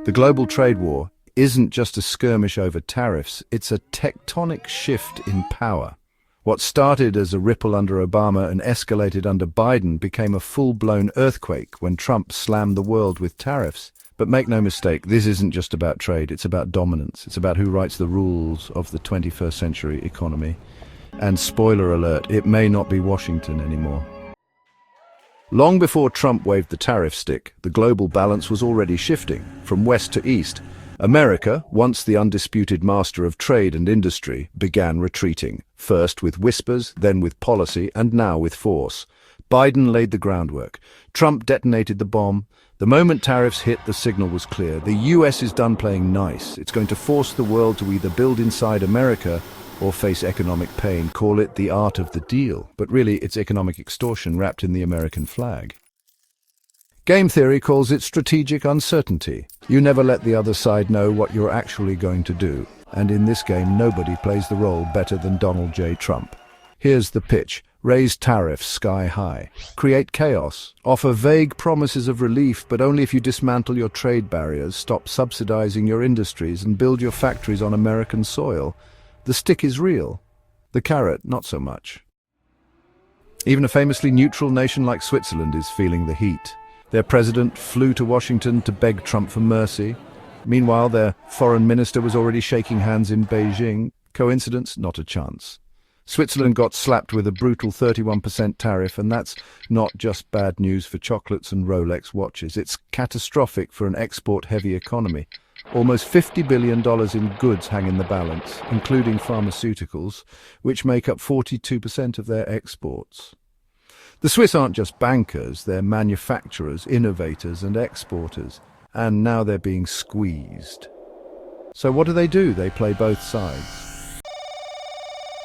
The global trade war isn't just a skirmish over tariffs, it's a tectonic shift in power. What started as a ripple under Obama and escalated under Biden became a full-blown earthquake when Trump slammed the world with tariffs. But make no mistake, this isn't just about trade, it's about dominance. It's about who writes the rules of the 21st century economy. And spoiler alert, it may not be Washington anymore. Long before Trump waved the tariff stick, the global balance was already shifting, from west to east. America, once the undisputed master of trade and industry, began retreating, first with whispers, then with policy, and now with force. Biden laid the groundwork. Trump detonated the bomb. The moment tariffs hit, the signal was clear. The US is done playing nice. It's going to force the world to either build inside America or face economic pain. Call it the art of the deal. But really, it's economic extortion wrapped in the American flag. Game theory calls it strategic uncertainty. You never let the other side know what you're actually going to do. And in this game, nobody plays the role better than Donald J. Trump. Here's the pitch. Raise tariffs sky high. Create chaos. Offer vague promises of relief, but only if you dismantle your trade barriers, stop subsidizing your industries, and build your factories on American soil. The stick is real. The carrot, not so much. Even a famously neutral nation like Switzerland is feeling the heat. Their president flew to Washington to beg Trump for mercy. Meanwhile, their foreign minister was already shaking hands in Beijing. Coincidence? Not a chance. Switzerland got slapped with a brutal 31% tariff, and that's not just bad news for chocolates and Rolex watches. It's catastrophic for an export-heavy economy. Almost $50 billion in goods hang in the balance, including pharmaceuticals, which make up 42% of their exports. The Swiss aren't just bankers, they're manufacturers, innovators and exporters, and now they're being squeezed. So what do? They play both sides.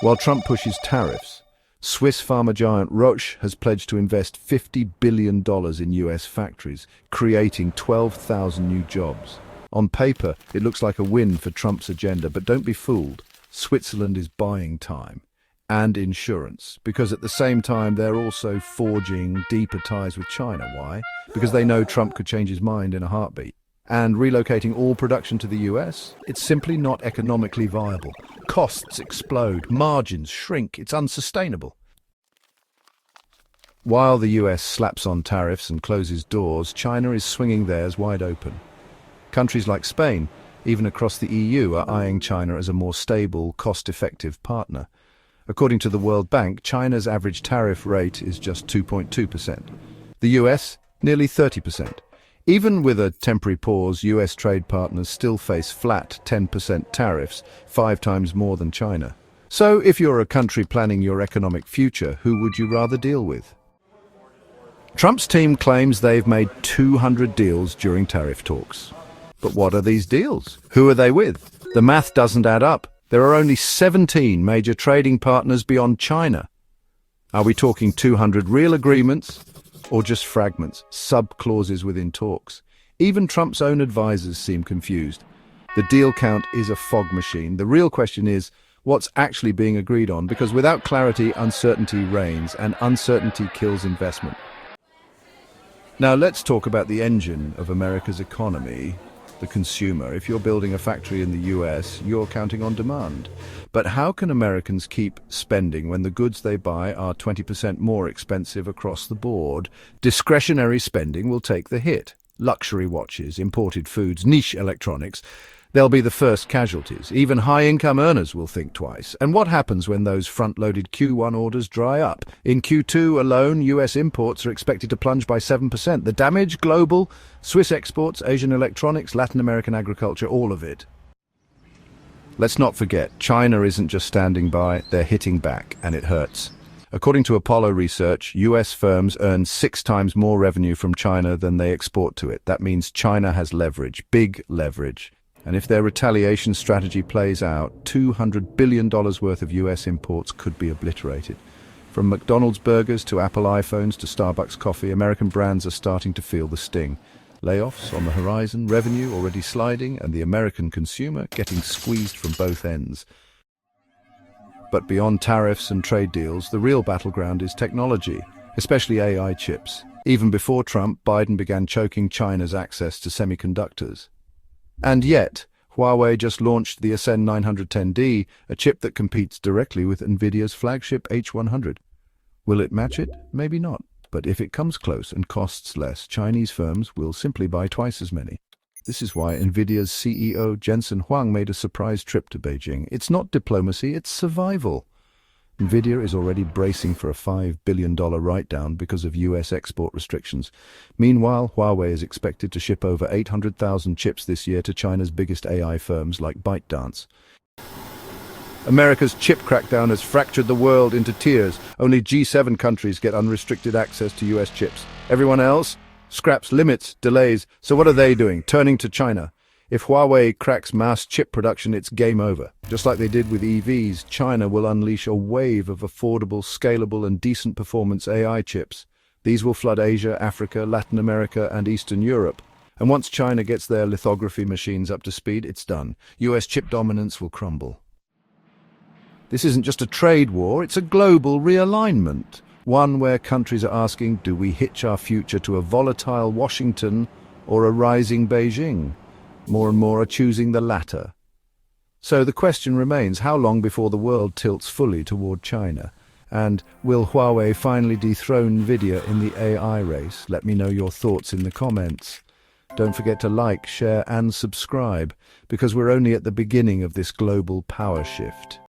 While Trump pushes tariffs, Swiss pharma giant Roche has pledged to invest $50 billion in US factories, creating 12,000 new jobs. On paper, it looks like a win for Trump's agenda, but don't be fooled. Switzerland is buying time and insurance, because at the same time they're also forging deeper ties with China. Why? Because they know Trump could change his mind in a heartbeat. And relocating all production to the US? It's simply not economically viable. Costs explode, margins shrink, it's unsustainable. While the US slaps on tariffs and closes doors, China is swinging theirs wide open. Countries like Spain, even across the EU, are eyeing China as a more stable, cost-effective partner. According to the World Bank, China's average tariff rate is just 2.2%. The US, nearly 30%. Even with a temporary pause, US trade partners still face flat 10% tariffs, 5 times more than China. So if you're a country planning your economic future, who would you rather deal with? Trump's team claims they've made 200 deals during tariff talks. But what are these deals? Who are they with? The math doesn't add up. There are only 17 major trading partners beyond China. Are we talking 200 real agreements? Or just fragments, sub-clauses within talks? Even Trump's own advisors seem confused. The deal count is a fog machine. The real question is, what's actually being agreed on? Because without clarity, uncertainty reigns, and uncertainty kills investment. Now let's talk about the engine of America's economy, the consumer. If you're building a factory in the US, you're counting on demand. But how can Americans keep spending when the goods they buy are 20% more expensive across the board? Discretionary spending will take the hit. Luxury watches, imported foods, niche electronics, they'll be the first casualties. Even high-income earners will think twice. And what happens when those front-loaded Q1 orders dry up? In Q2 alone, US imports are expected to plunge by 7%. The damage, global, Swiss exports, Asian electronics, Latin American agriculture, all of it. Let's not forget, China isn't just standing by, they're hitting back, and it hurts. According to Apollo research, US firms earn 6 times more revenue from China than they export to it. That means China has leverage, big leverage. And if their retaliation strategy plays out, $200 billion worth of US imports could be obliterated. From McDonald's burgers to Apple iPhones to Starbucks coffee, American brands are starting to feel the sting. Layoffs on the horizon, revenue already sliding, and the American consumer getting squeezed from both ends. But beyond tariffs and trade deals, the real battleground is technology, especially AI chips. Even before Trump, Biden began choking China's access to semiconductors. And yet, Huawei just launched the Ascend 910D, a chip that competes directly with Nvidia's flagship H100. Will it match it? Maybe not. But if it comes close and costs less, Chinese firms will simply buy twice as many. This is why Nvidia's CEO Jensen Huang made a surprise trip to Beijing. It's not diplomacy, it's survival. Nvidia is already bracing for a $5 billion write-down because of US export restrictions. Meanwhile, Huawei is expected to ship over 800,000 chips this year to China's biggest AI firms like ByteDance. America's chip crackdown has fractured the world into tiers. Only G7 countries get unrestricted access to US chips. Everyone else scraps limits, delays. So what are they doing? Turning to China. If Huawei cracks mass chip production, it's game over. Just like they did with EVs, China will unleash a wave of affordable, scalable, and decent performance AI chips. These will flood Asia, Africa, Latin America, and Eastern Europe. And once China gets their lithography machines up to speed, it's done. US chip dominance will crumble. This isn't just a trade war, it's a global realignment. One where countries are asking, do we hitch our future to a volatile Washington or a rising Beijing? More and more are choosing the latter. So the question remains, how long before the world tilts fully toward China? And will Huawei finally dethrone Nvidia in the AI race? Let me know your thoughts in the comments. Don't forget to like, share and subscribe, because we're only at the beginning of this global power shift.